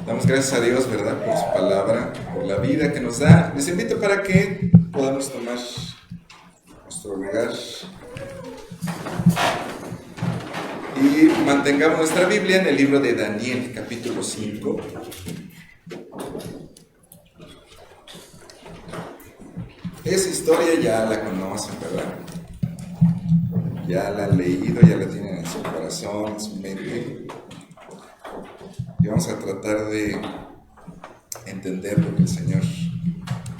Damos gracias a Dios, ¿verdad?, por su palabra, por la vida que nos da. Les invito para que podamos tomar nuestro lugar y mantengamos nuestra Biblia en el libro de Daniel, capítulo 5. Esa historia ya la conocen, ¿verdad? Ya la han leído, ya la tienen en su corazón, en su mente. Y vamos a tratar de entender lo que el Señor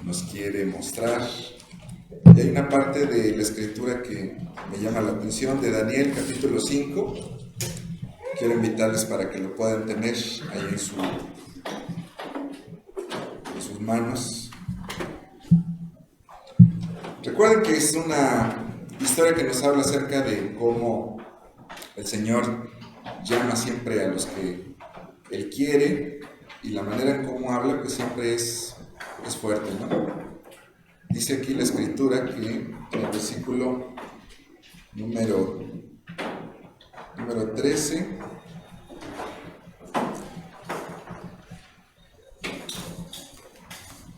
nos quiere mostrar. Y hay una parte de la Escritura que me llama la atención, de Daniel, capítulo 5. Quiero invitarles para que lo puedan tener ahí en sus manos. Recuerden que es una historia que nos habla acerca de cómo el Señor llama siempre a los que Él quiere, y la manera en cómo habla pues siempre es fuerte, ¿no? Dice aquí la Escritura que en el versículo número 13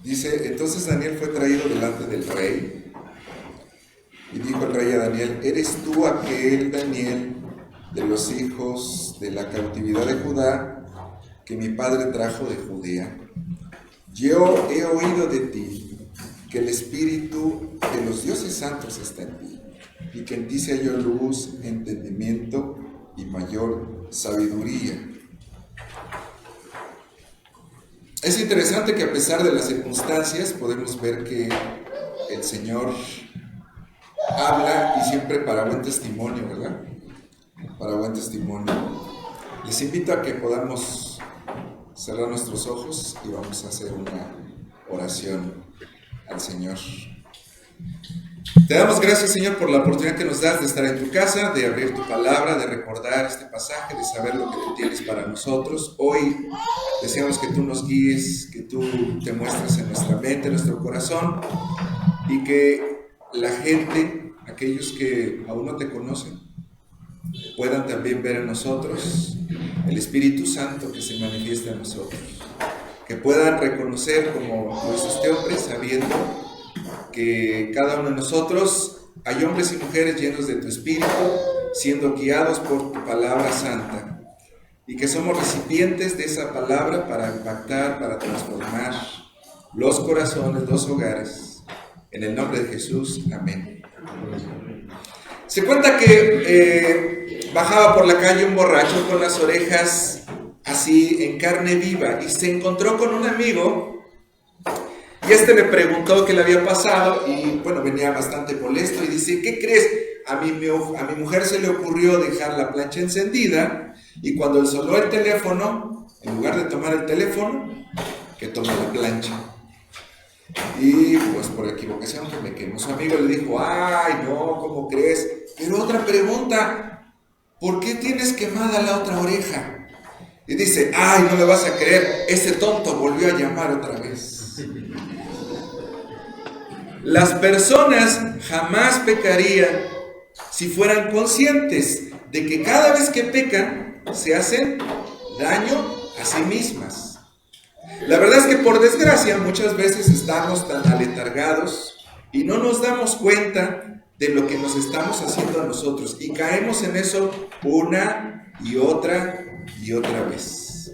dice: entonces Daniel fue traído delante del rey, y dijo el rey a Daniel: ¿eres tú aquel Daniel de los hijos de la cautividad de Judá que mi padre trajo de Judea? Yo he oído de ti que el espíritu de los dioses santos está en ti, y que en ti se halló luz, entendimiento y mayor sabiduría. Es interesante que a pesar de las circunstancias podemos ver que el Señor habla, y siempre para buen testimonio, ¿verdad? Para buen testimonio. Les invito a que podamos cerrar nuestros ojos y vamos a hacer una oración al Señor. Te damos gracias, Señor, por la oportunidad que nos das de estar en tu casa, de abrir tu palabra, de recordar este pasaje, de saber lo que tú tienes para nosotros. Hoy deseamos que tú nos guíes, que tú te muestres en nuestra mente, en nuestro corazón, y que la gente, aquellos que aún no te conocen, puedan también ver en nosotros el Espíritu Santo que se manifiesta en nosotros, que puedan reconocer, como lo hizo este hombre, sabiendo que cada uno de nosotros hay hombres y mujeres llenos de tu Espíritu, siendo guiados por tu palabra santa, y que somos recipientes de esa palabra para impactar, para transformar los corazones, los hogares. En el nombre de Jesús, amén. Se cuenta que bajaba por la calle un borracho con las orejas así en carne viva, y se encontró con un amigo, y este le preguntó qué le había pasado, y bueno, venía bastante molesto, y dice: ¿qué crees? A mi mujer se le ocurrió dejar la plancha encendida, y cuando él sonó el teléfono, en lugar de tomar el teléfono, que tomó la plancha. Y pues por equivocación que me quemó. Su amigo le dijo: ay, no, ¿cómo crees? Pero otra pregunta: ¿por qué tienes quemada la otra oreja? Y dice: ay, no me vas a creer, ese tonto volvió a llamar otra vez. Las personas jamás pecarían si fueran conscientes de que cada vez que pecan se hacen daño a sí mismas. La verdad es que por desgracia muchas veces estamos tan aletargados y no nos damos cuenta de lo que nos estamos haciendo a nosotros, y caemos en eso una y otra vez.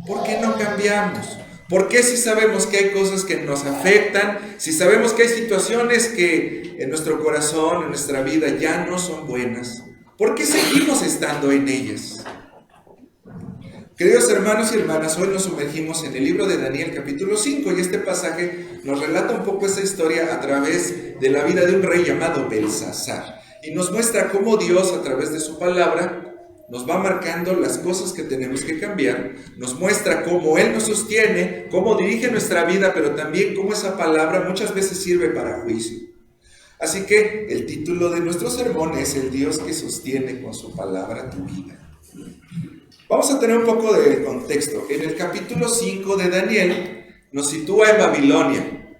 ¿Por qué no cambiamos? ¿Por qué si sabemos que hay cosas que nos afectan, si sabemos que hay situaciones que en nuestro corazón, en nuestra vida ya no son buenas? ¿Por qué seguimos estando en ellas? Queridos hermanos y hermanas, hoy nos sumergimos en el libro de Daniel capítulo 5 y este pasaje nos relata un poco esa historia a través de la vida de un rey llamado Belsasar y nos muestra cómo Dios a través de su palabra nos va marcando las cosas que tenemos que cambiar, nos muestra cómo Él nos sostiene, cómo dirige nuestra vida, pero también cómo esa palabra muchas veces sirve para juicio. Así que el título de nuestro sermón es El Dios que sostiene con su palabra tu vida. Vamos a tener un poco de contexto. En el capítulo 5 de Daniel nos sitúa en Babilonia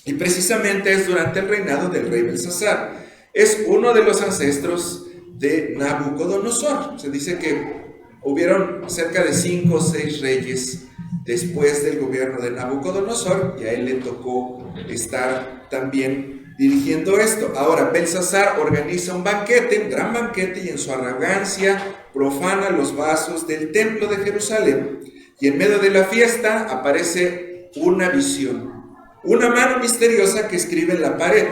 y precisamente es durante el reinado del rey Belsasar. Es uno de los ancestros de Nabucodonosor. Se dice que hubieron cerca de 5 o 6 reyes después del gobierno de Nabucodonosor y a él le tocó estar también dirigiendo esto. Ahora, Belsasar organiza un banquete, un gran banquete, y en su arrogancia profana los vasos del templo de Jerusalén, y en medio de la fiesta aparece una visión, una mano misteriosa que escribe en la pared.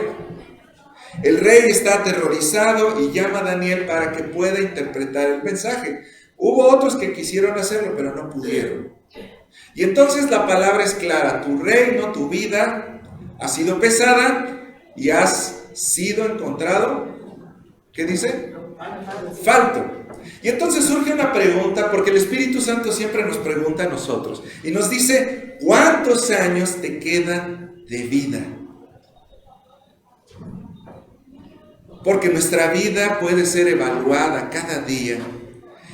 El rey está aterrorizado y llama a Daniel para que pueda interpretar el mensaje. Hubo otros que quisieron hacerlo, pero no pudieron. Y entonces la palabra es clara: tu reino, tu vida ha sido pesada y has sido encontrado, ¿qué dice? Falto. Y entonces surge una pregunta, porque el Espíritu Santo siempre nos pregunta a nosotros y nos dice: ¿cuántos años te quedan de vida? Porque nuestra vida puede ser evaluada cada día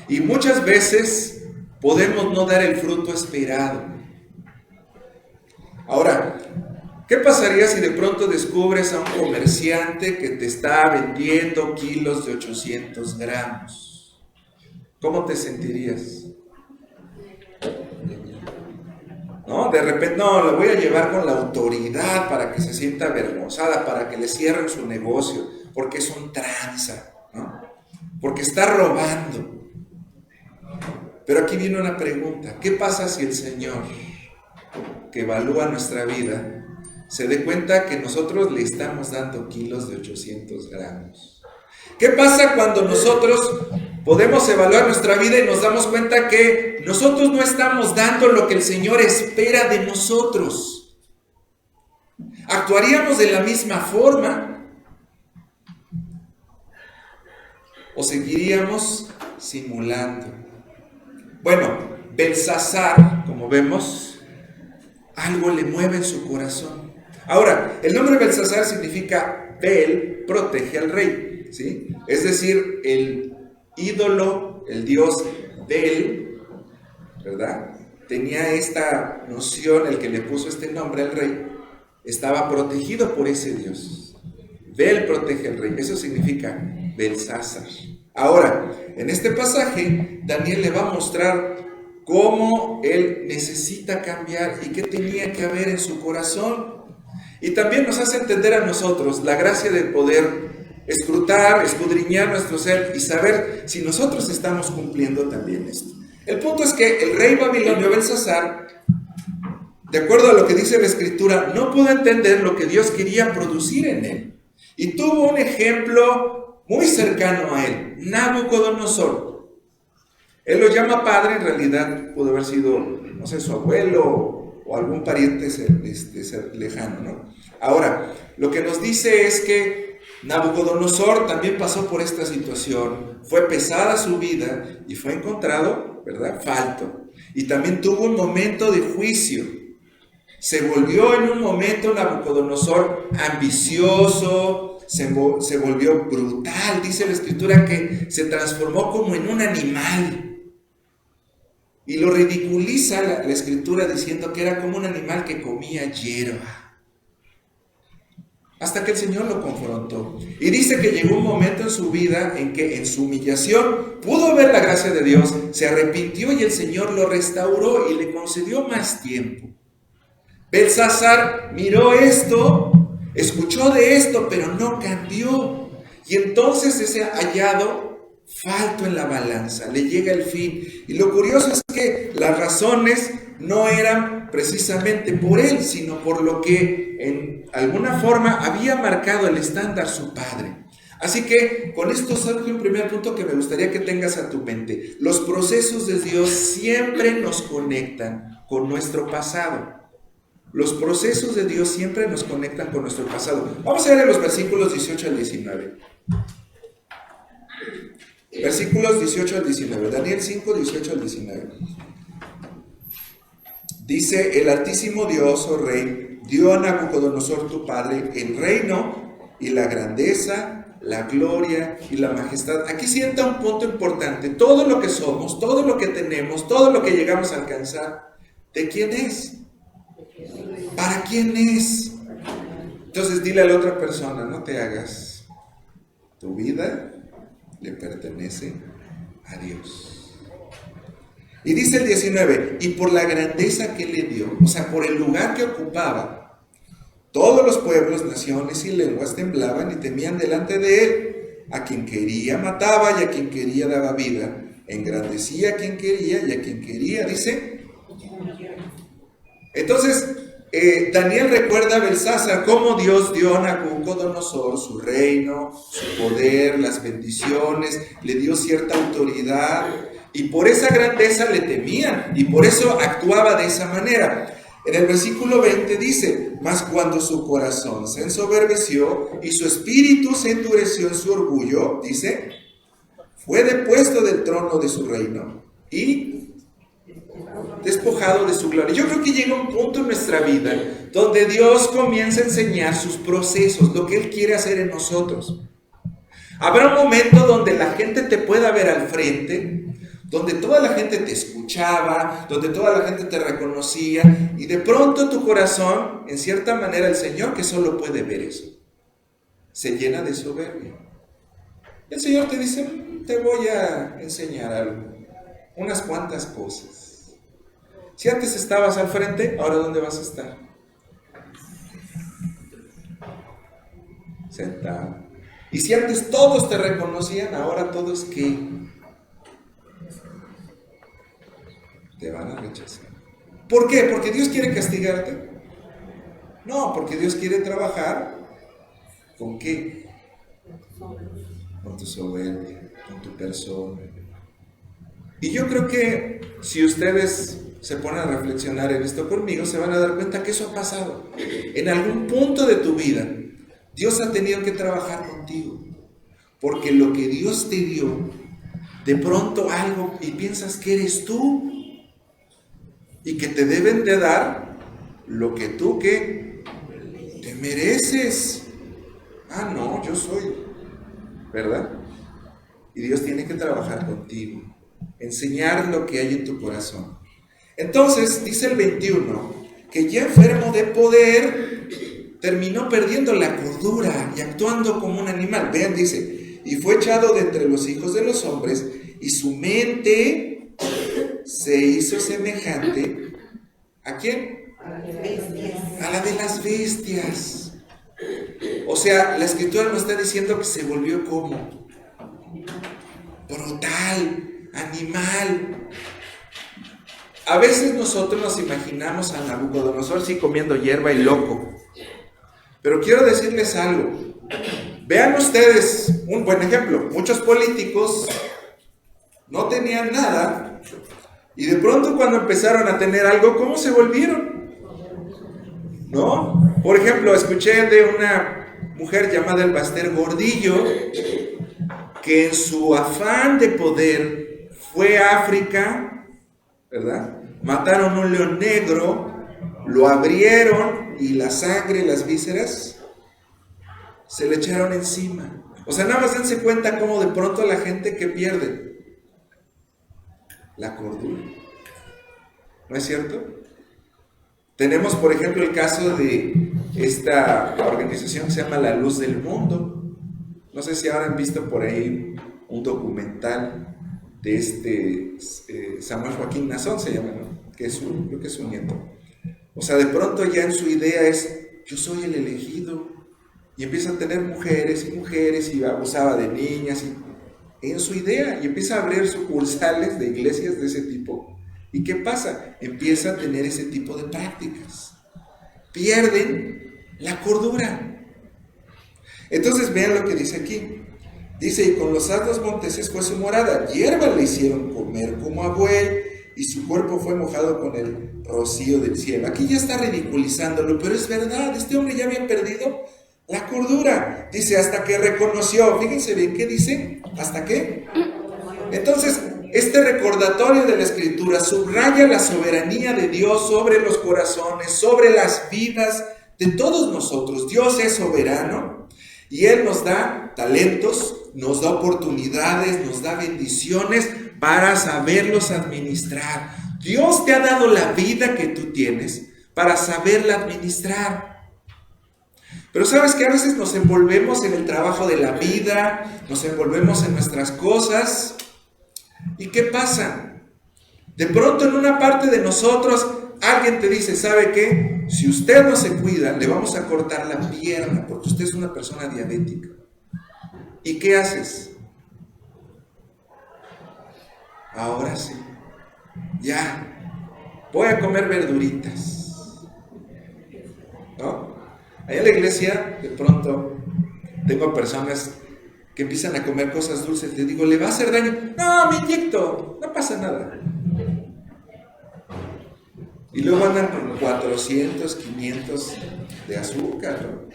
y muchas veces podemos no dar el fruto esperado. Ahora, ¿qué pasaría si de pronto descubres a un comerciante que te está vendiendo kilos de 800 gramos? ¿Cómo te sentirías? ¿No? De repente, no, la voy a llevar con la autoridad para que se sienta avergonzada, para que le cierren su negocio, porque es un tranza, ¿no? Porque está robando. Pero aquí viene una pregunta: ¿qué pasa si el Señor, que evalúa nuestra vida, se dé cuenta que nosotros le estamos dando kilos de 800 gramos? ¿Qué pasa cuando nosotros podemos evaluar nuestra vida y nos damos cuenta que nosotros no estamos dando lo que el Señor espera de nosotros? ¿Actuaríamos de la misma forma? ¿O seguiríamos simulando? Bueno, Belsasar, como vemos, algo le mueve en su corazón. Ahora, el nombre Belsasar significa Bel protege al rey, ¿sí? Es decir, el ídolo, el dios Bel, ¿verdad? Tenía esta noción, el que le puso este nombre al rey, estaba protegido por ese dios. Bel protege al rey, eso significa Belsasar. Ahora, en este pasaje, Daniel le va a mostrar cómo él necesita cambiar y qué tenía que haber en su corazón. Y también nos hace entender a nosotros la gracia de poder escrutar, escudriñar nuestro ser y saber si nosotros estamos cumpliendo también esto. El punto es que el rey babilonio Belsasar, de acuerdo a lo que dice la Escritura, no pudo entender lo que Dios quería producir en él. Y tuvo un ejemplo muy cercano a él, Nabucodonosor. Él lo llama padre, en realidad pudo haber sido, no sé, su abuelo o algún pariente lejano, ¿no? Ahora, lo que nos dice es que Nabucodonosor también pasó por esta situación, fue pesada su vida y fue encontrado, ¿verdad?, falto. Y también tuvo un momento de juicio. Se volvió en un momento Nabucodonosor ambicioso, se volvió brutal. Dice la Escritura que se transformó como en un animal. Y lo ridiculiza la Escritura diciendo que era como un animal que comía hierba. Hasta que el Señor lo confrontó. Y dice que llegó un momento en su vida en que en su humillación pudo ver la gracia de Dios, se arrepintió y el Señor lo restauró y le concedió más tiempo. Belsasar miró esto, escuchó de esto, pero no cambió. Y entonces ese hallado falto en la balanza, le llega el fin. Y lo curioso es que las razones no eran precisamente por él, sino por lo que en alguna forma había marcado el estándar su padre. Así que con esto surge un primer punto que me gustaría que tengas a tu mente. Los procesos de Dios siempre nos conectan con nuestro pasado. Los procesos de Dios siempre nos conectan con nuestro pasado. Vamos a ver los versículos 18 al 19. Versículos 18 al 19. Daniel 5, 18 al 19. Dice: el Altísimo Dios, oh Rey, dio a Nabucodonosor tu padre el reino y la grandeza, la gloria y la majestad. Aquí sienta un punto importante. Todo lo que somos, todo lo que tenemos, todo lo que llegamos a alcanzar, ¿de quién es? ¿Para quién es? Entonces dile a la otra persona: no te hagas. Tu vida le pertenece a Dios. Y dice el 19: y por la grandeza que le dio, o sea, por el lugar que ocupaba, todos los pueblos, naciones y lenguas temblaban y temían delante de él. A quien quería mataba y a quien quería daba vida. Engrandecía a quien quería y a quien quería, dice. Entonces, Daniel recuerda a Belsasar cómo Dios dio a Nabucodonosor su reino, su poder, las bendiciones, le dio cierta autoridad, y por esa grandeza le temían, y por eso actuaba de esa manera. En el versículo 20 dice: mas cuando su corazón se ensoberbeció y su espíritu se endureció en su orgullo, dice, fue depuesto del trono de su reino y despojado de su gloria. Yo creo que llega un punto en nuestra vida donde Dios comienza a enseñar sus procesos, lo que Él quiere hacer en nosotros. Habrá un momento donde la gente te pueda ver al frente, donde toda la gente te escuchaba, donde toda la gente te reconocía, y de pronto tu corazón, en cierta manera, el Señor, que solo puede ver eso, se llena de soberbia. El Señor te dice: te voy a enseñar algo, unas cuantas cosas. Si antes estabas al frente, ¿ahora dónde vas a estar? Sentado. Y si antes todos te reconocían, ahora todos ¿qué? Te van a rechazar. ¿Por qué? ¿Porque Dios quiere castigarte? No, porque Dios quiere trabajar. ¿Con qué? Con tu soberbia, con tu persona. Y yo creo que si ustedes se ponen a reflexionar en esto conmigo, se van a dar cuenta que eso ha pasado. En algún punto de tu vida, Dios ha tenido que trabajar contigo. Porque lo que Dios te dio, de pronto algo, y piensas que eres tú, y que te deben de dar lo que tú que te mereces. Ah, no, yo soy, ¿verdad? Y Dios tiene que trabajar contigo, enseñar lo que hay en tu corazón. Entonces, dice el 21, que ya enfermo de poder, terminó perdiendo la cordura y actuando como un animal. Vean, dice, y fue echado de entre los hijos de los hombres, y su mente se hizo semejante, ¿a quién? A la de las bestias. O sea, la Escritura nos está diciendo que se volvió como brutal, animal. A veces nosotros nos imaginamos a Nabucodonosor sí comiendo hierba y loco. Pero quiero decirles algo. Vean ustedes un buen ejemplo. Muchos políticos no tenían nada, y de pronto cuando empezaron a tener algo, ¿cómo se volvieron? ¿No? Por ejemplo, escuché de una mujer llamada el Baster Gordillo, que en su afán de poder fue a África, ¿verdad? Mataron un león negro, lo abrieron y la sangre, las vísceras, se le echaron encima. O sea, nada más dense cuenta cómo de pronto la gente que pierde la cordura. ¿No es cierto? Tenemos, por ejemplo, el caso de esta organización que se llama La Luz del Mundo. No sé si ahora han visto por ahí un documental de Samuel Joaquín Nazón, se llama, ¿no? Creo que es su nieto. O sea, de pronto ya en su idea es: yo soy el elegido. Y empieza a tener mujeres y abusaba de niñas en su idea, y empieza a abrir sucursales de iglesias de ese tipo, ¿Y qué pasa? Empieza a tener ese tipo de prácticas. Pierden la cordura. Entonces vean lo que dice aquí. Dice, y con los asnos monteses fue su morada, hierba le hicieron comer como a buey, y su cuerpo fue mojado con el rocío del cielo. Aquí ya está ridiculizándolo, pero es verdad, este hombre ya había perdido la cordura. Dice, hasta que reconoció, fíjense bien, ¿qué dice? ¿Hasta qué? Entonces, este recordatorio de la Escritura subraya la soberanía de Dios sobre los corazones, sobre las vidas de todos nosotros. Dios es soberano y Él nos da talentos, nos da oportunidades, nos da bendiciones para saberlos administrar. Dios te ha dado la vida que tú tienes para saberla administrar. Pero sabes que a veces nos envolvemos en el trabajo de la vida, nos envolvemos en nuestras cosas. ¿Y qué pasa? De pronto en una parte de nosotros alguien te dice, ¿sabe qué? Si usted no se cuida, le vamos a cortar la pierna porque usted es una persona diabética. ¿Y qué haces? Ahora sí, ya, voy a comer verduritas, ¿no? Allá en la iglesia, de pronto, tengo personas que empiezan a comer cosas dulces. Les digo, ¿le va a hacer daño? No, me inyecto, no pasa nada. Y luego andan con 400, 500 de azúcar, ¿no?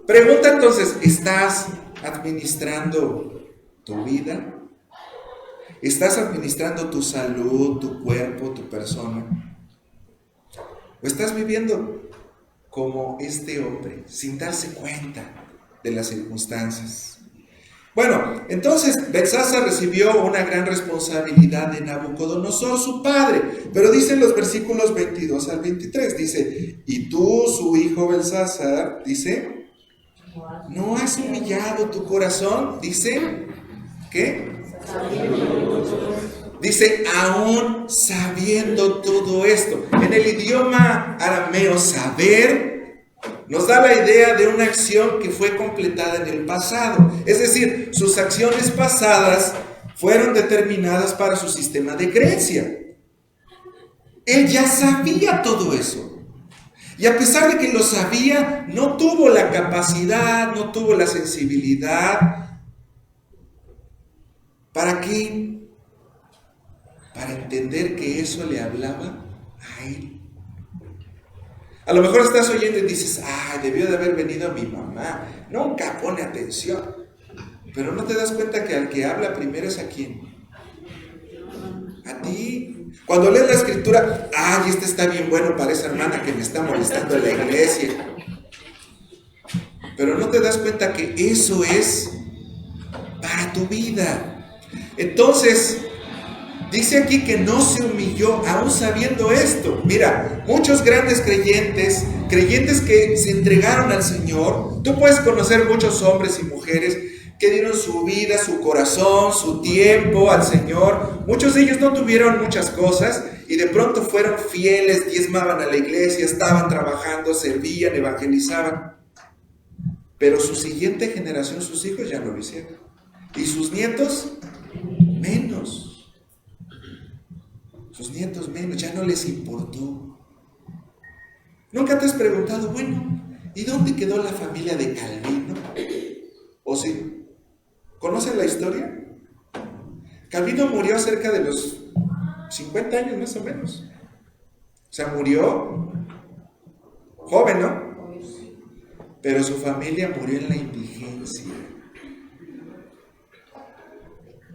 Pregunta entonces, ¿estás administrando tu vida? ¿Estás administrando tu salud, tu cuerpo, tu persona? ¿O estás viviendo como este hombre, sin darse cuenta de las circunstancias? Bueno, entonces Belsasar recibió una gran responsabilidad de Nabucodonosor, su padre. Pero dicen los versículos 22 al 23, dice, y tú, su hijo Belsasar, dice, ¿no has humillado tu corazón? Dice, ¿qué? Dice, aún sabiendo todo esto. En el idioma arameo, saber nos da la idea de una acción que fue completada en el pasado. Es decir, sus acciones pasadas fueron determinadas para su sistema de creencia. Él ya sabía todo eso. Y a pesar de que lo sabía, no tuvo la capacidad, no tuvo la sensibilidad. ¿Para qué? Para entender que eso le hablaba a él. A lo mejor estás oyendo y dices, debió de haber venido mi mamá. Nunca pone atención. Pero no te das cuenta que al que habla primero es a quién. A ti. Cuando lees la escritura, este está bien bueno para esa hermana que me está molestando en la iglesia. Pero no te das cuenta que eso es para tu vida. Entonces, dice aquí que no se humilló aún sabiendo esto. Mira, muchos grandes creyentes que se entregaron al Señor. Tú puedes conocer muchos hombres y mujeres que dieron su vida, su corazón, su tiempo al Señor. Muchos de ellos no tuvieron muchas cosas y de pronto fueron fieles, diezmaban a la iglesia, estaban trabajando, servían, evangelizaban. Pero su siguiente generación, sus hijos ya no lo hicieron. Y sus nietos, menos. Sus nietos menos, ya no les importó. ¿Nunca te has preguntado, bueno, ¿y dónde quedó la familia de Calvino? ¿O sí? ¿Conocen la historia? Calvino murió cerca de los 50 años más o menos. O sea, murió joven, ¿no? Pero su familia murió en la indigencia.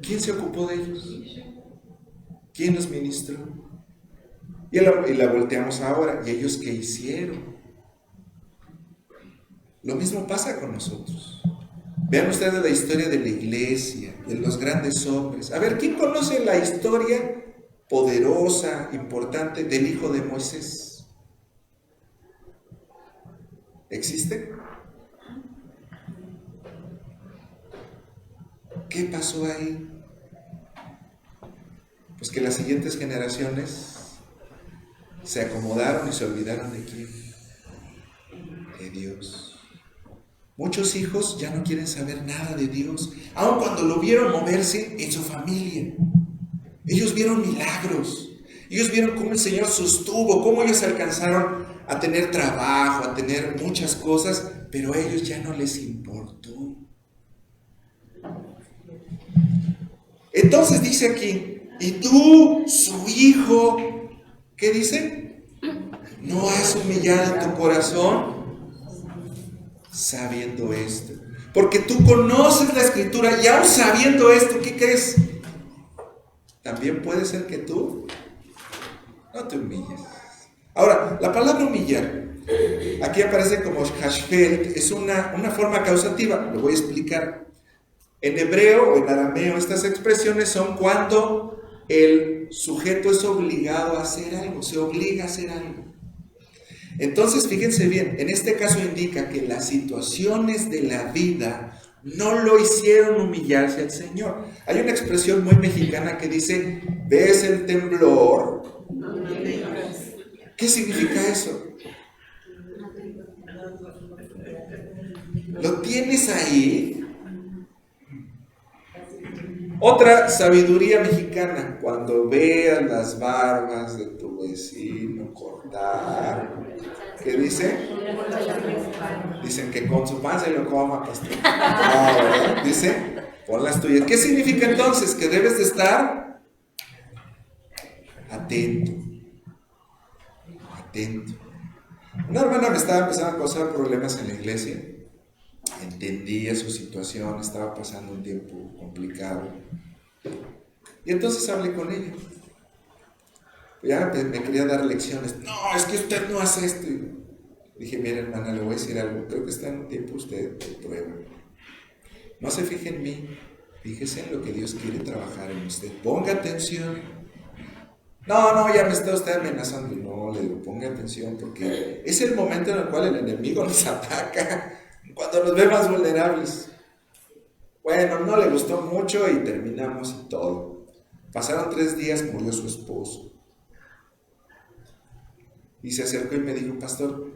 ¿Quién se ocupó de ellos? ¿Quién los ministró? Y la volteamos ahora. ¿Y ellos qué hicieron? Lo mismo pasa con nosotros. Vean ustedes la historia de la iglesia, de los grandes hombres. A ver, ¿quién conoce la historia poderosa, importante del hijo de Moisés? ¿Existe? ¿Qué pasó ahí? Pues que las siguientes generaciones se acomodaron y se olvidaron de quién, de Dios. Muchos hijos ya no quieren saber nada de Dios, aun cuando lo vieron moverse en su familia. Ellos vieron milagros. Ellos vieron cómo el Señor sostuvo, cómo ellos alcanzaron a tener trabajo, a tener muchas cosas, pero a ellos ya no les importó. Entonces dice aquí, y tú, su hijo, ¿qué dice? ¿No has humillado tu corazón sabiendo esto? Porque tú conoces la Escritura y aún sabiendo esto, ¿qué crees? También puede ser que tú no te humilles. Ahora, la palabra humillar, aquí aparece como hashfeld, es una forma causativa, lo voy a explicar. En hebreo o en arameo estas expresiones son cuando el sujeto es obligado a hacer algo, se obliga a hacer algo. Entonces, fíjense bien, en este caso indica que las situaciones de la vida no lo hicieron humillarse al Señor. Hay una expresión muy mexicana que dice, ¿ves el temblor? ¿Qué significa eso? ¿Lo tienes ahí? Otra sabiduría mexicana, cuando veas las barbas de tu vecino cortar, ¿qué dice? Dicen que con su pan se lo coma, pastor. No, dice, pon las tuyas. ¿Qué significa entonces? Que debes de estar atento. Atento. Una hermana me estaba empezando a causar problemas en la iglesia. Entendía su situación, estaba pasando un tiempo complicado. Y entonces hablé con ella. Ya me quería dar lecciones. No, es que usted no hace esto. Y dije, mira hermana, le voy a decir algo. Creo que está en un tiempo usted de prueba. No se fije en mí. Fíjese en lo que Dios quiere trabajar en usted. Ponga atención. No, ya me está usted amenazando. No, le digo, ponga atención porque es el momento en el cual el enemigo nos ataca. Cuando nos ve más vulnerables. Bueno, no le gustó mucho y terminamos y todo. Pasaron 3 días, murió su esposo. Y se acercó y me dijo, pastor,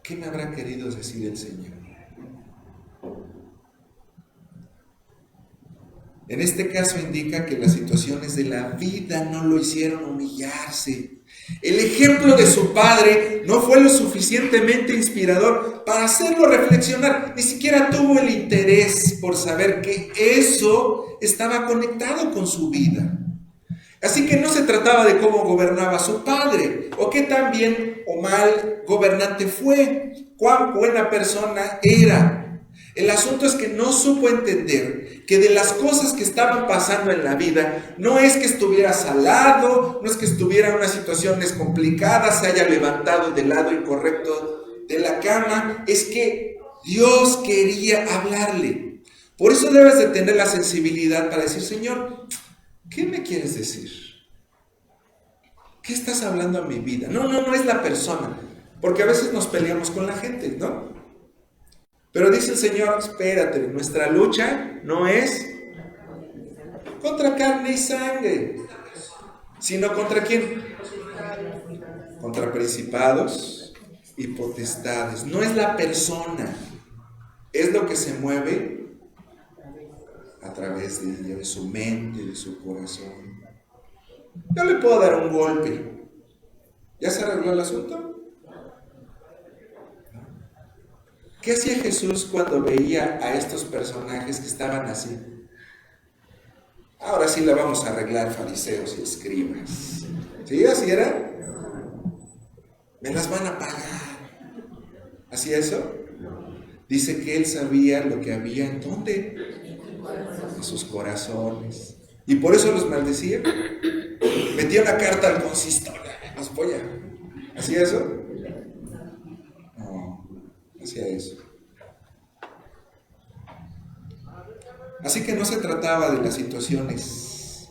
¿qué me habrá querido decir el Señor? En este caso indica que las situaciones de la vida no lo hicieron humillarse. El ejemplo de su padre no fue lo suficientemente inspirador para hacerlo reflexionar. Ni siquiera tuvo el interés por saber que eso estaba conectado con su vida. Así que no se trataba de cómo gobernaba su padre, o qué tan bien o mal gobernante fue, cuán buena persona era. El asunto es que no supo entender que de las cosas que estaban pasando en la vida, no es que estuviera salado, no es que estuviera en unas situaciones complicadas, se haya levantado del lado incorrecto de la cama, es que Dios quería hablarle. Por eso debes de tener la sensibilidad para decir, Señor, ¿qué me quieres decir? ¿Qué estás hablando a mi vida? No es la persona, porque a veces nos peleamos con la gente, ¿no? Pero dice el Señor, espérate, nuestra lucha no es contra carne y sangre, sino contra ¿quién? Contra principados y potestades. No es la persona, es lo que se mueve a través de ella, de su mente, de su corazón. Yo le puedo dar un golpe. ¿Ya se arregló el asunto? ¿Qué hacía Jesús cuando veía a estos personajes que estaban así? Ahora sí la vamos a arreglar, fariseos y escribas. ¿Sí? ¿Así era? Me las van a pagar. ¿Hacía eso? Dice que él sabía lo que había en ¿dónde? En sus corazones. Y por eso los maldecía. Metía una carta al consistorio. Los voy a... ¿Hacía eso? Hacía eso. Así que no se trataba de las situaciones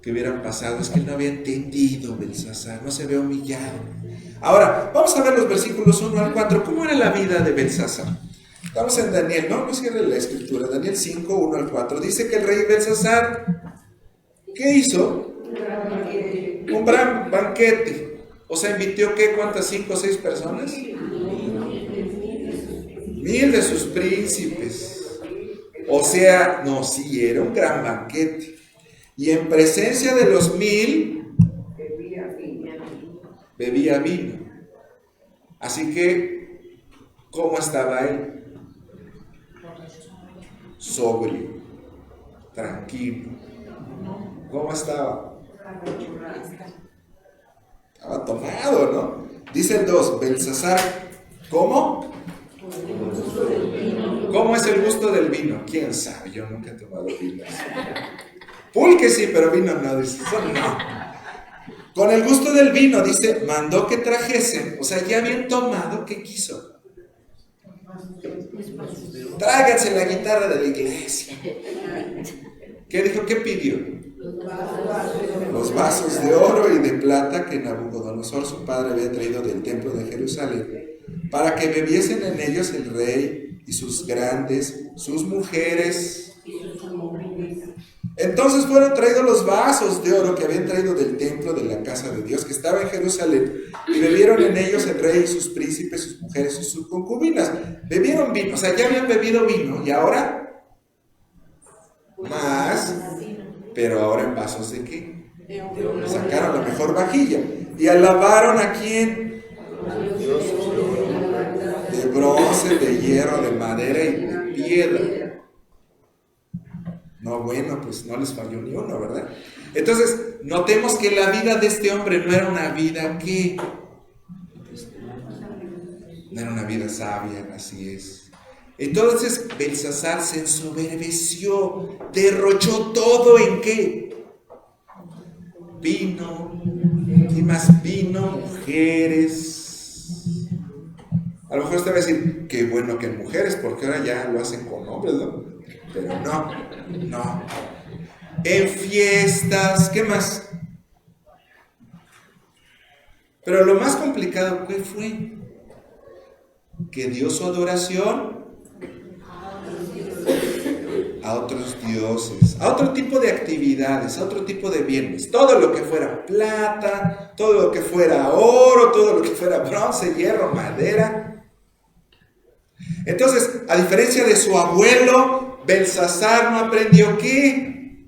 que hubieran pasado, es que él no había entendido Belsasar, no se había humillado. Ahora, vamos a ver los versículos 1 al 4. ¿Cómo era la vida de Belsasar? Estamos en Daniel, no cierre la escritura. Daniel 5, 1 al 4. Dice que el rey Belsasar, ¿qué hizo? Un gran banquete. O sea, invitó, ¿qué? ¿Cuántas? ¿5 o 6 personas? 1000 de sus príncipes. O sea, no, sí, era un gran banquete. y en presencia de los 1000 bebía vino. Así que, ¿cómo estaba él? Sobrio, tranquilo. ¿Cómo estaba? Estaba tomado, ¿no? Dice el 2, Belsasar, ¿cómo? ¿Cómo es el gusto del vino? ¿Quién sabe? Yo nunca he tomado vino. Pulque sí, pero vino no, dice, no. Con el gusto del vino, dice, mandó que trajesen, o sea, ya habían tomado, ¿qué quiso? Tráiganse la guitarra de la iglesia. ¿Qué dijo? ¿Qué pidió? Los vasos de oro y de plata que Nabucodonosor, su padre, había traído del templo de Jerusalén, para que bebiesen en ellos el rey y sus grandes, sus mujeres. Entonces fueron traídos los vasos de oro que habían traído del templo de la casa de Dios que estaba en Jerusalén, y bebieron en ellos el rey y sus príncipes, sus mujeres y sus concubinas. Bebieron vino, o sea, ya habían bebido vino, y ahora más, pero ahora en vasos de ¿qué? Sacaron la mejor vajilla. ¿Y alabaron a quién? De bronce, de hierro, de madera y de piedra. No, bueno, pues no les falló ni uno, ¿verdad? Entonces, notemos que la vida de este hombre no era una vida que... No era una vida sabia, así es. Entonces, Belsasar se ensoberbeció, derrochó todo en ¿qué? Vino, ¿qué más? Vino, mujeres. A lo mejor usted va a decir, qué bueno que en mujeres, porque ahora ya lo hacen con hombres, ¿no? Pero no. En fiestas, ¿qué más? Pero lo más complicado, ¿qué fue? Que dio su adoración a otros dioses, a otro tipo de actividades, a otro tipo de bienes. Todo lo que fuera plata, todo lo que fuera oro, todo lo que fuera bronce, hierro, madera. Entonces, a diferencia de su abuelo, Belsasar no aprendió ¿qué?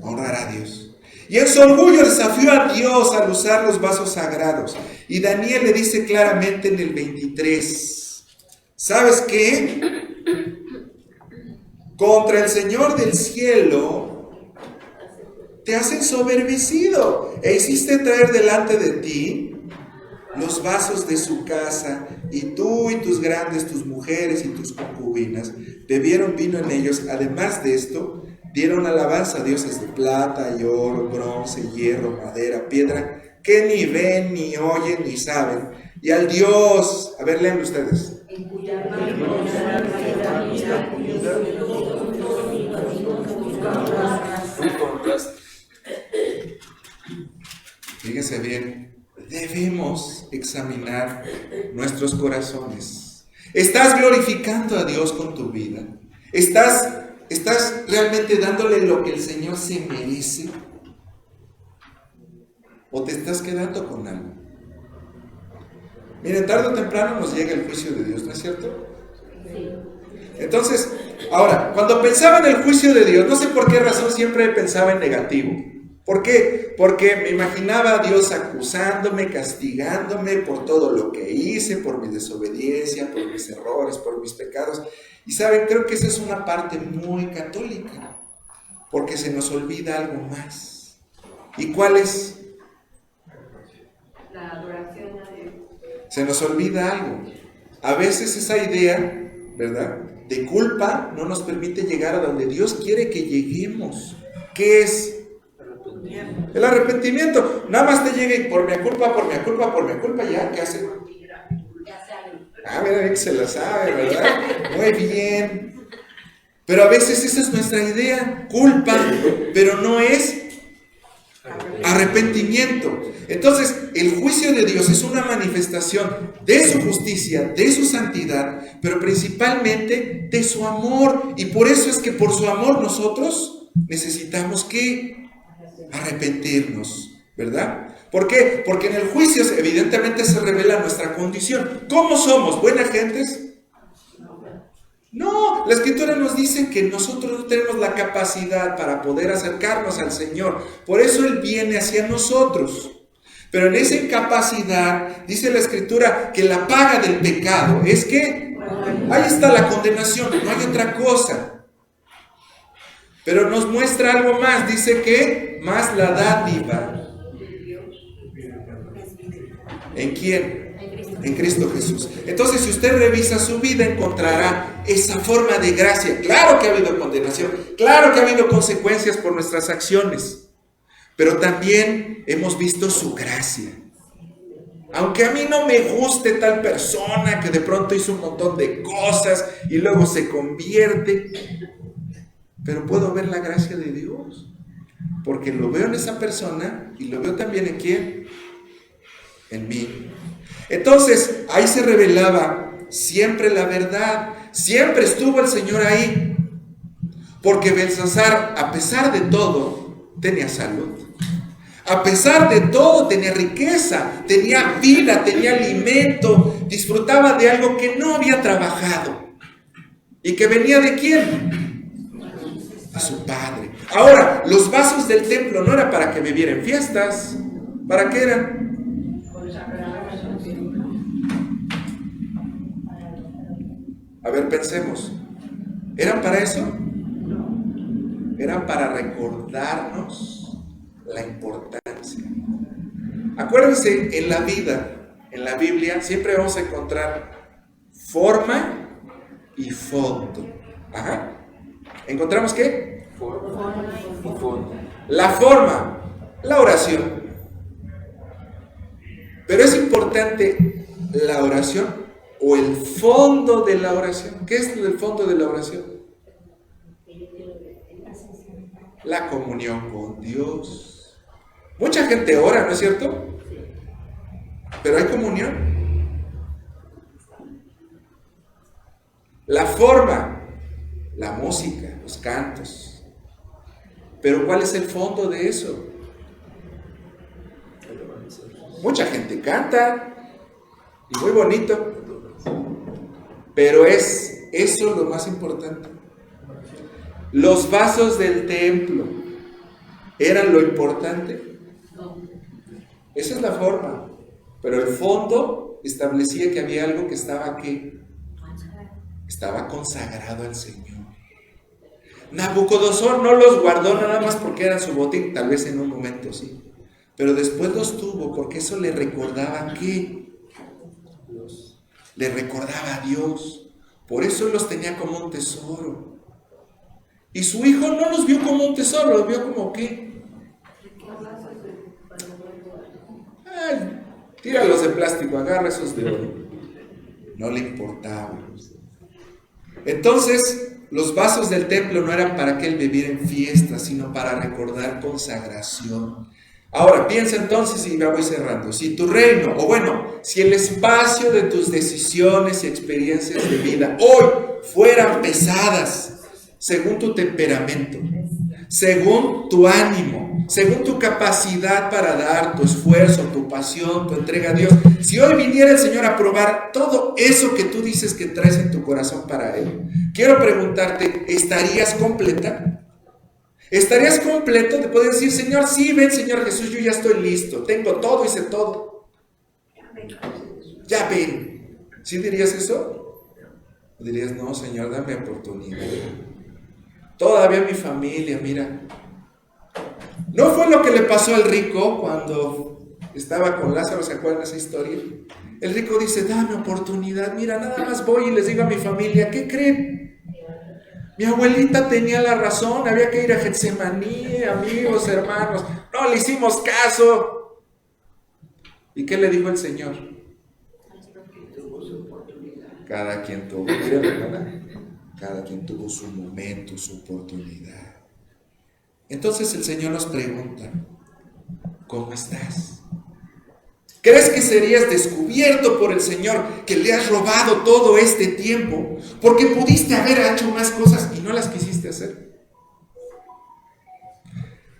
Honrar a Dios. Y en su orgullo desafió a Dios al usar los vasos sagrados. Y Daniel le dice claramente en el 23, ¿sabes qué? Contra el Señor del cielo te has ensoberbecido e hiciste traer delante de ti los vasos de su casa, y tú y tus grandes, tus mujeres y tus concubinas bebieron vino en ellos. Además de esto, dieron alabanza a dioses de plata y oro, bronce, hierro, madera, piedra, que ni ven, ni oyen, ni saben. Y al Dios, a ver, lean ustedes. Fíjense bien. Debemos examinar nuestros corazones. ¿Estás glorificando a Dios con tu vida? ¿Estás realmente dándole lo que el Señor se merece? ¿O te estás quedando con algo? Miren, tarde o temprano nos llega el juicio de Dios, ¿no es cierto? Sí. Entonces, ahora, cuando pensaba en el juicio de Dios, no sé por qué razón siempre pensaba en negativo. ¿Por qué? Porque me imaginaba a Dios acusándome, castigándome por todo lo que hice, por mi desobediencia, por mis errores, por mis pecados. Y saben, creo que esa es una parte muy católica, porque se nos olvida algo más. ¿Y cuál es? La adoración a Dios. Se nos olvida algo. A veces esa idea, ¿verdad?, de culpa no nos permite llegar a donde Dios quiere que lleguemos. ¿Qué es? El arrepentimiento. Nada más te llega y por mi culpa, ya, ¿qué hace? Mira, que se la sabe, ¿verdad? Muy bien. Pero a veces esa es nuestra idea, culpa, pero no es arrepentimiento. Entonces, el juicio de Dios es una manifestación de su justicia, de su santidad, pero principalmente de su amor. Y por eso es que por su amor nosotros necesitamos que arrepentirnos, ¿verdad? ¿Por qué? Porque en el juicio evidentemente se revela nuestra condición. ¿Cómo somos? ¿Buenas gentes? No, la Escritura nos dice que nosotros no tenemos la capacidad para poder acercarnos al Señor. Por eso Él viene hacia nosotros. Pero en esa incapacidad, dice la Escritura, que la paga del pecado es que ahí está la condenación, no hay otra cosa. Pero nos muestra algo más, dice que más la dádiva. ¿En quién? En Cristo Jesús. Entonces, si usted revisa su vida, encontrará esa forma de gracia. Claro que ha habido condenación, claro que ha habido consecuencias por nuestras acciones, pero también hemos visto su gracia. Aunque a mí no me guste tal persona que de pronto hizo un montón de cosas y luego se convierte, pero puedo ver la gracia de Dios, porque lo veo en esa persona y lo veo también en ¿quién? En mí. Entonces, ahí se revelaba siempre la verdad, siempre estuvo el Señor ahí, porque Belsasar, a pesar de todo, tenía salud. A pesar de todo, tenía riqueza, tenía vida, tenía alimento, disfrutaba de algo que no había trabajado. ¿Y que venía de quién? De su padre. Ahora, los vasos del templo no era para que bebieran fiestas. ¿Para qué eran? A ver, pensemos. ¿Eran para eso? Eran para recordarnos la importancia. Acuérdense, en la vida, en la Biblia, siempre vamos a encontrar forma y fondo. Ajá. ¿Encontramos qué? Forma y fondo. La forma, la oración. Pero es importante la oración o el fondo de la oración. ¿Qué es el fondo de la oración? La comunión con Dios. Mucha gente ora, ¿no es cierto? Pero hay comunión. La forma, la música, los cantos. Pero ¿cuál es el fondo de eso? Mucha gente canta y muy bonito, pero ¿es eso lo más importante? Los vasos del templo eran lo importante. Esa es la forma, pero el fondo establecía que había algo que estaba aquí, estaba consagrado al Señor. Nabucodonosor no los guardó nada más porque eran su botín, tal vez en un momento sí, pero después los tuvo porque eso le recordaba ¿qué? Le recordaba a Dios. Por eso los tenía como un tesoro. Y su hijo no los vio como un tesoro, los vio como ¿qué? Ay, tíralos de plástico, agarra esos de oro. No le importaba. Entonces, los vasos del templo no eran para que él bebiera en fiestas, sino para recordar consagración. Ahora, piensa entonces, y ya voy cerrando, si tu reino, o bueno, si el espacio de tus decisiones y experiencias de vida hoy fueran pesadas, según tu temperamento, según tu ánimo, según tu capacidad para dar, tu esfuerzo, tu pasión, tu entrega a Dios, si hoy viniera el Señor a probar todo eso que tú dices que traes en tu corazón para Él, quiero preguntarte, ¿estarías completa? ¿Estarías completo de poder decir, Señor, sí, ven Señor Jesús, yo ya estoy listo, tengo todo, hice todo? Ya ven. ¿Sí dirías eso? ¿O dirías, no, Señor, dame oportunidad? Todavía mi familia, mira. ¿No fue lo que le pasó al rico cuando estaba con Lázaro? ¿Se acuerdan de esa historia? El rico dice, dame oportunidad, mira, nada más voy y les digo a mi familia, ¿qué creen? Mi abuelita tenía la razón, había que ir a Getsemaní, amigos, hermanos. No le hicimos caso. ¿Y qué le dijo el Señor? Cada quien tuvo, cada quien tuvo su momento, su oportunidad. Entonces el Señor nos pregunta, ¿cómo estás? ¿Crees que serías descubierto por el Señor, que le has robado todo este tiempo porque pudiste haber hecho más cosas y no las quisiste hacer?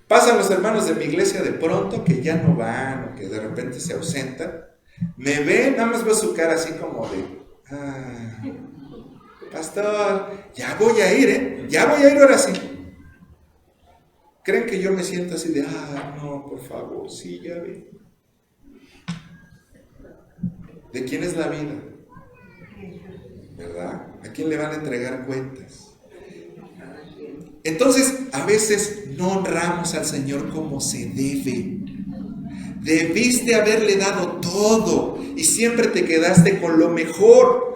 Pasan los hermanos de mi iglesia de pronto que ya no van o que de repente se ausentan. Me ven, nada más veo su cara así como de, pastor, ya voy a ir, ya voy a ir ahora sí. ¿Creen que yo me siento así de, no, por favor, sí, ya ve? ¿De quién es la vida? ¿Verdad? ¿A quién le van a entregar cuentas? Entonces, a veces no honramos al Señor como se debe. Debiste haberle dado todo y siempre te quedaste con lo mejor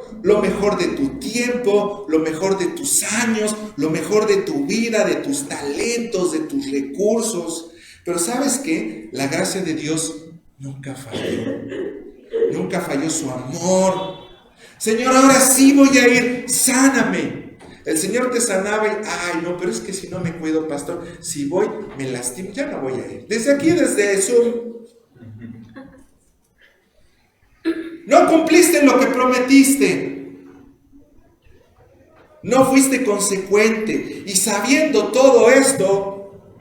de tu tiempo, lo mejor de tus años, lo mejor de tu vida, de tus talentos, de tus recursos. Pero ¿sabes qué? La gracia de Dios nunca falló. Nunca falló su amor. Señor, ahora sí voy a ir, sáname. El Señor te sanaba y, no, pero es que si no me cuido, pastor, si voy, me lastimo, ya no voy a ir. Desde aquí, desde Zoom. No cumpliste lo que prometiste. No fuiste consecuente. Y sabiendo todo esto,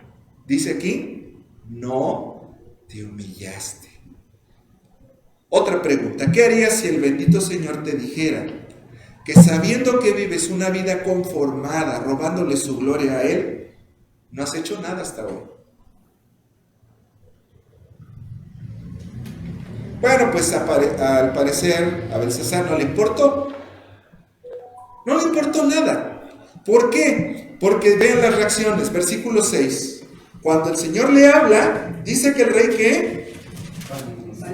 dice aquí, no te humillaste. Otra pregunta, ¿qué harías si el bendito Señor te dijera que sabiendo que vives una vida conformada, robándole su gloria a Él, no has hecho nada hasta hoy? Bueno, pues al parecer a Belsasar no le importó. No le importó nada. ¿Por qué? Porque vean las reacciones. Versículo 6. Cuando el Señor le habla, dice que el rey ¿qué?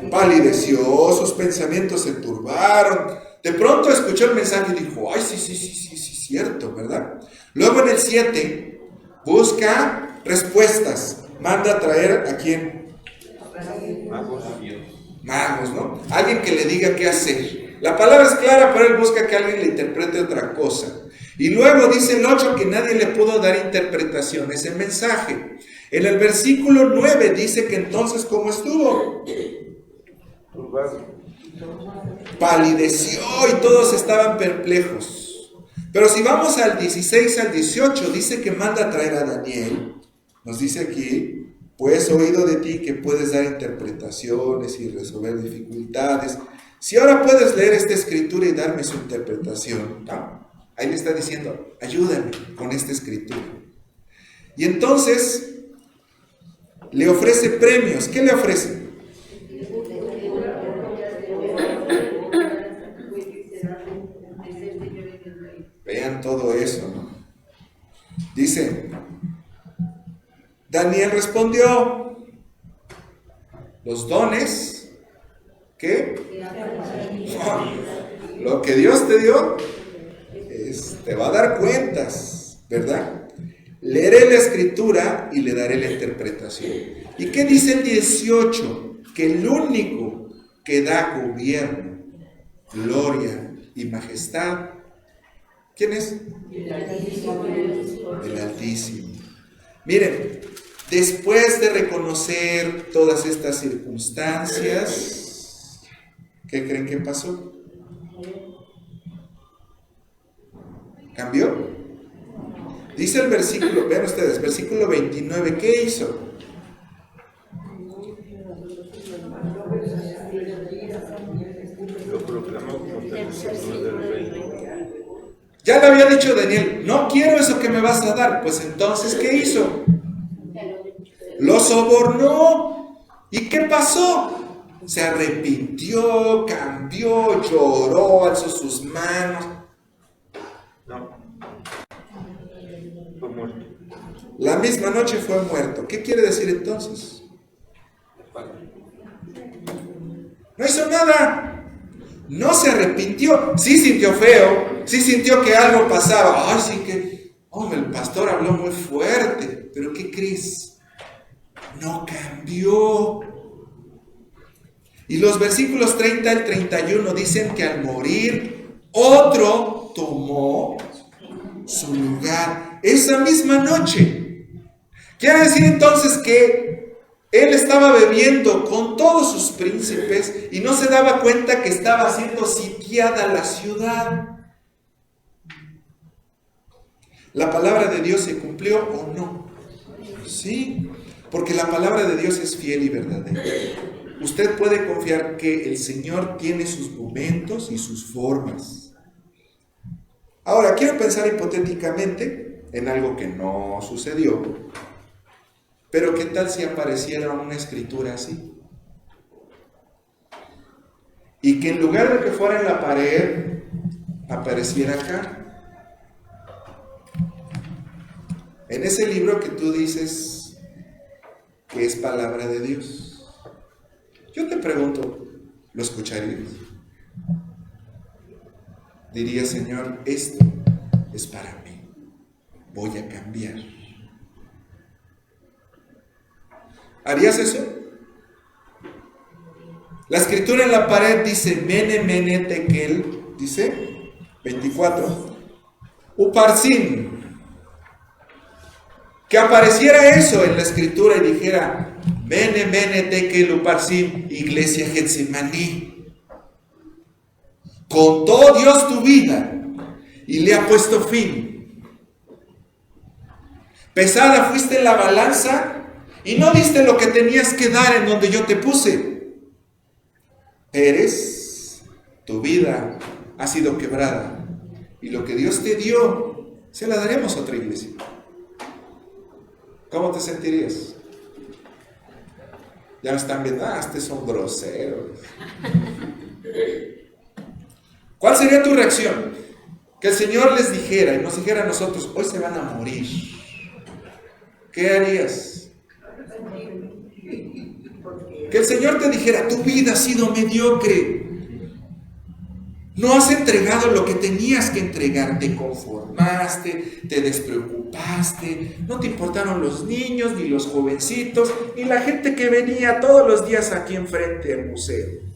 Palideció, sus pensamientos se turbaron. De pronto escuchó el mensaje y dijo, sí, cierto, ¿verdad? Luego en el 7, busca respuestas. Manda a traer ¿a quién? Magos, ¿no? Alguien que le diga qué hacer. La palabra es clara, pero él busca que alguien le interprete otra cosa. Y luego dice el 8 que nadie le pudo dar interpretación a ese mensaje. En el versículo 9 dice que entonces, ¿cómo estuvo? Palideció y todos estaban perplejos. Pero si vamos al 16 al 18, dice que manda a traer a Daniel. Nos dice aquí, pues he oído de ti que puedes dar interpretaciones y resolver dificultades. Si ahora puedes leer esta escritura y darme su interpretación, ¿no? Ahí le está diciendo, ayúdame con esta escritura. Y entonces le ofrece premios. ¿Qué le ofrece? Vean todo eso, ¿no? Dice, Daniel respondió, los dones, ¿qué? Lo que Dios te dio, te va a dar cuentas, ¿verdad? Leeré la escritura y le daré la interpretación. ¿Y qué dice el 18? Que el único que da gobierno, gloria y majestad, ¿quién es? El Altísimo. Miren, después de reconocer todas estas circunstancias, ¿qué creen que pasó? ¿Cambió? Dice el versículo, vean ustedes, versículo 29, ¿qué hizo? Lo proclamó como Señor del reino. Ya le había dicho Daniel, no quiero eso que me vas a dar. Pues entonces, ¿qué hizo? Lo sobornó. ¿Y qué pasó? Se arrepintió, cambió, lloró, alzó sus manos. No. Fue muerto. La misma noche fue muerto. ¿Qué quiere decir entonces? No hizo nada. No se arrepintió. Sí sintió feo. Sí sintió que algo pasaba. Sí que, el pastor habló muy fuerte. Pero ¿qué crees? No cambió. Y los versículos 30 al 31 dicen que al morir, otro tomó su lugar esa misma noche. Quiere decir entonces que él estaba bebiendo con todos sus príncipes y no se daba cuenta que estaba siendo sitiada la ciudad. ¿La palabra de Dios se cumplió o no? Sí, porque la palabra de Dios es fiel y verdadera. Usted puede confiar que el Señor tiene sus momentos y sus formas. Ahora, quiero pensar hipotéticamente en algo que no sucedió, pero ¿qué tal si apareciera una escritura así? Y que en lugar de que fuera en la pared, apareciera acá. En ese libro que tú dices que es palabra de Dios. Yo te pregunto, ¿lo escucharías? Diría, Señor, esto es para mí. Voy a cambiar. ¿Harías eso? La escritura en la pared dice, Mene, Mene, Tekel, dice, 24, Uparsin. Que apareciera eso en la escritura y dijera, Mene, Mene, Tekel, Uparsin, Iglesia Getsemaní. Contó Dios tu vida y le ha puesto fin. Pesada fuiste en la balanza y no diste lo que tenías que dar en donde yo te puse. Eres, tu vida ha sido quebrada y lo que Dios te dio se la daremos a otra iglesia. ¿Cómo te sentirías? Ya me están viendo, estos son groseros. ¿Cuál sería tu reacción? Que el Señor les dijera y nos dijera a nosotros, hoy se van a morir. ¿Qué harías? Que el Señor te dijera, tu vida ha sido mediocre. No has entregado lo que tenías que entregar. Te conformaste, te despreocupaste. No te importaron los niños, ni los jovencitos, ni la gente que venía todos los días aquí enfrente al museo.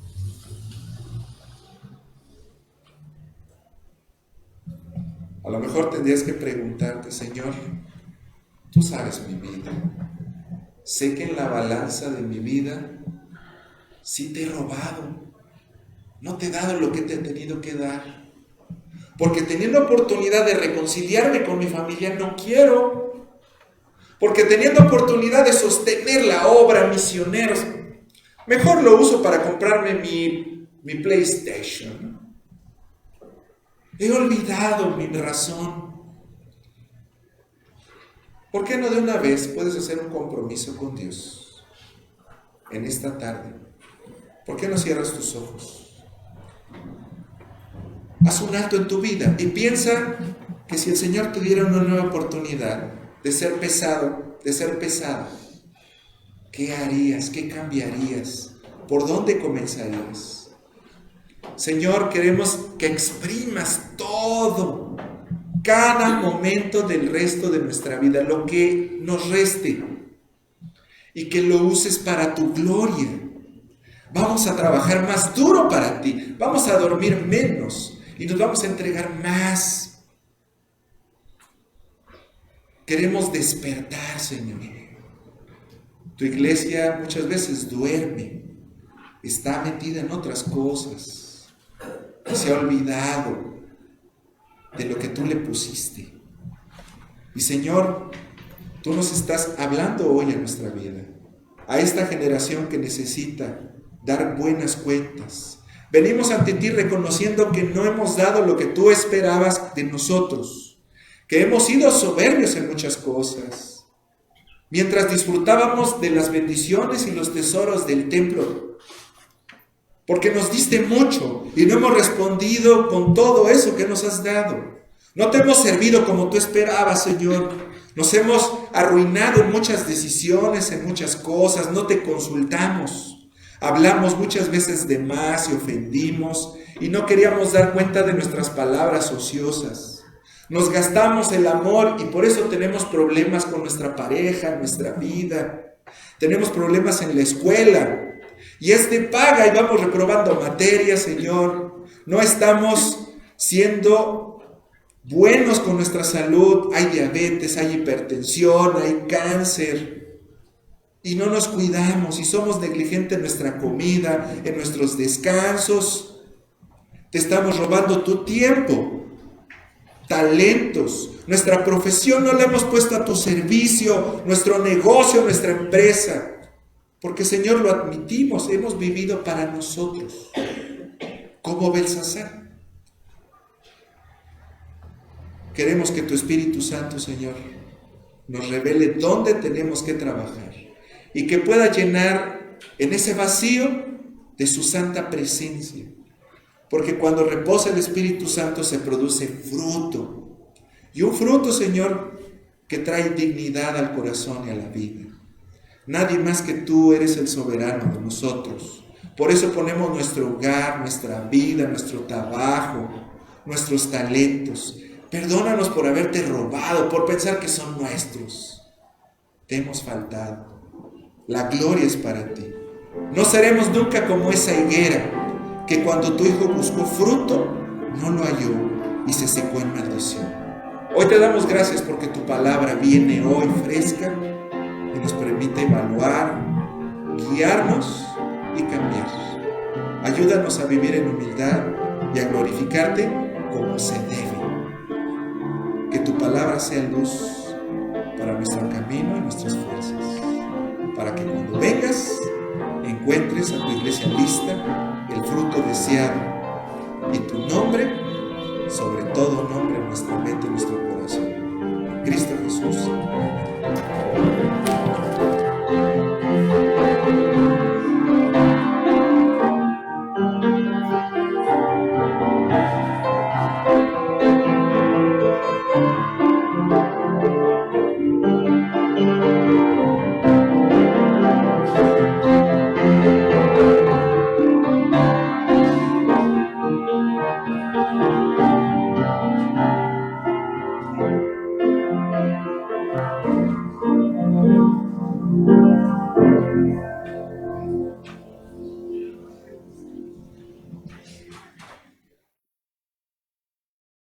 A lo mejor tendrías que preguntarte, Señor, tú sabes mi vida. Sé que en la balanza de mi vida sí te he robado. No te he dado lo que te he tenido que dar. Porque teniendo oportunidad de reconciliarme con mi familia, no quiero. Porque teniendo oportunidad de sostener la obra, misioneros, mejor lo uso para comprarme mi PlayStation. He olvidado mi razón. ¿Por qué no de una vez puedes hacer un compromiso con Dios en esta tarde? ¿Por qué no cierras tus ojos? Haz un alto en tu vida y piensa que si el Señor te diera una nueva oportunidad de ser pesado, de ser pesada, ¿qué harías? ¿Qué cambiarías? ¿Por dónde comenzarías? Señor, queremos que exprimas todo, cada momento del resto de nuestra vida, lo que nos reste, y que lo uses para tu gloria. Vamos a trabajar más duro para ti, vamos a dormir menos y nos vamos a entregar más. Queremos despertar, Señor. Tu iglesia muchas veces duerme, está metida en otras cosas. Se ha olvidado de lo que tú le pusiste. Y Señor, tú nos estás hablando hoy en nuestra vida, a esta generación que necesita dar buenas cuentas. Venimos ante ti reconociendo que no hemos dado lo que tú esperabas de nosotros, que hemos sido soberbios en muchas cosas. Mientras disfrutábamos de las bendiciones y los tesoros del templo, porque nos diste mucho y no hemos respondido con todo eso que nos has dado. No te hemos servido como tú esperabas, Señor. Nos hemos arruinado en muchas decisiones, en muchas cosas. No te consultamos. Hablamos muchas veces de más y ofendimos y no queríamos dar cuenta de nuestras palabras ociosas. Nos gastamos el amor y por eso tenemos problemas con nuestra pareja, en nuestra vida. Tenemos problemas en la escuela. Y es de paga y vamos reprobando materias, Señor. No estamos siendo buenos con nuestra salud. Hay diabetes, hay hipertensión, hay cáncer. Y no nos cuidamos y somos negligentes en nuestra comida, en nuestros descansos. Te estamos robando tu tiempo, talentos. Nuestra profesión no la hemos puesto a tu servicio, nuestro negocio, nuestra empresa. Porque, Señor, lo admitimos, hemos vivido para nosotros, como Belsasar. Queremos que tu Espíritu Santo, Señor, nos revele dónde tenemos que trabajar y que pueda llenar en ese vacío de su santa presencia. Porque cuando reposa el Espíritu Santo se produce fruto. Y un fruto, Señor, que trae dignidad al corazón y a la vida. Nadie más que tú eres el soberano de nosotros. Por eso ponemos nuestro hogar, nuestra vida, nuestro trabajo, nuestros talentos. Perdónanos por haberte robado, por pensar que son nuestros. Te hemos faltado. La gloria es para ti. No seremos nunca como esa higuera que cuando tu hijo buscó fruto, no lo halló y se secó en maldición. Hoy te damos gracias porque tu palabra viene hoy fresca y nos permite evaluar, guiarnos y cambiar. Ayúdanos a vivir en humildad y a glorificarte como se debe. Que tu palabra sea luz para nuestro camino y nuestras fuerzas. Para que cuando vengas, encuentres a tu iglesia lista, el fruto deseado y tu nombre, sobre todo nombre en nuestra mente y nuestro corazón. En Cristo Jesús.